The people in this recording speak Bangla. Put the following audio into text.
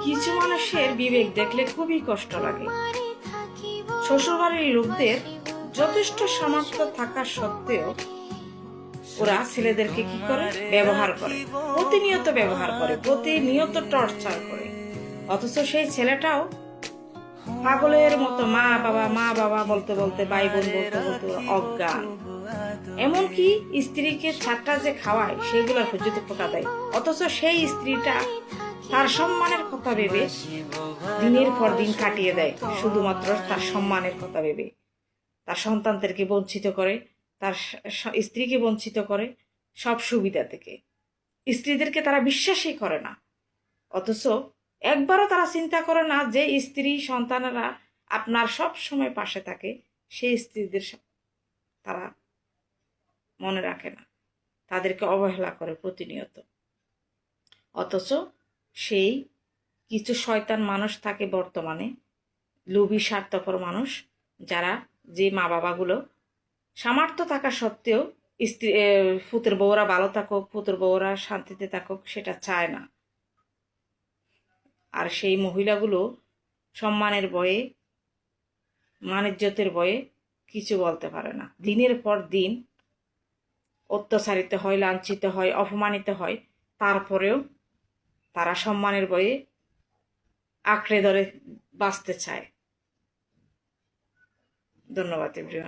কিছু মানুষের বিবেক দেখলে খুবই কষ্ট লাগে। শ্বশুরবাড়ির লোকদের যথেষ্ট সামর্থ্য থাকা সত্ত্বেও ওরা ছেলেদেরকে কি করে ব্যবহার করে, প্রতিনিয়ত ব্যবহার করে, প্রতিনিয়ত টর্চার করে। অথচ সেই ছেলেটাও পাগলের মতো মা বাবা বলতে বলতে, ভাই বোন বলতে বলতে অজ্ঞান। এমনকি স্ত্রীকে ছাট্টা যে খাওয়ায় সেগুলোর পর্যন্ত ফোটা দেয়। অথচ সেই স্ত্রীটা তার সম্মানের কথা ভেবে দিনের পর দিন কাটিয়ে দেয়, শুধুমাত্র তার সম্মানের কথা ভেবে। তার সন্তানদেরকে বঞ্চিত করে, তার স্ত্রীকে বঞ্চিত করে সব সুবিধা থেকে। স্ত্রীদেরকে তারা বিশ্বাসই করে না। অথচ একবারও তারা চিন্তা করে না যে স্ত্রী সন্তানেরা আপনার সব সময় পাশে থাকে, সেই স্ত্রীদের তারা মনে রাখে না, তাদেরকে অবহেলা করে প্রতিনিয়ত। অথচ সেই কিছু শয়তান মানুষ থাকে বর্তমানে, লোভী স্বার্থপর মানুষ, যারা যে মা বাবাগুলো সামর্থ্য থাকা সত্ত্বেও স্ত্রী ফুতের বউরা ভালো থাকুক, ফুতের বউরা শান্তিতে থাকুক সেটা চায় না। আর সেই মহিলাগুলো সম্মানের ভয়ে, মানিজ্যতের ভয়ে কিছু বলতে পারে না। দিনের পর দিন অত্যাচারিত হয়, লাঞ্ছিত হয়, অপমানিত হয়, তারপরেও তারা সম্মানের ভয়ে আঁকড়ে ধরে বাঁচতে চায়। ধন্যবাদ এভরিওয়ান।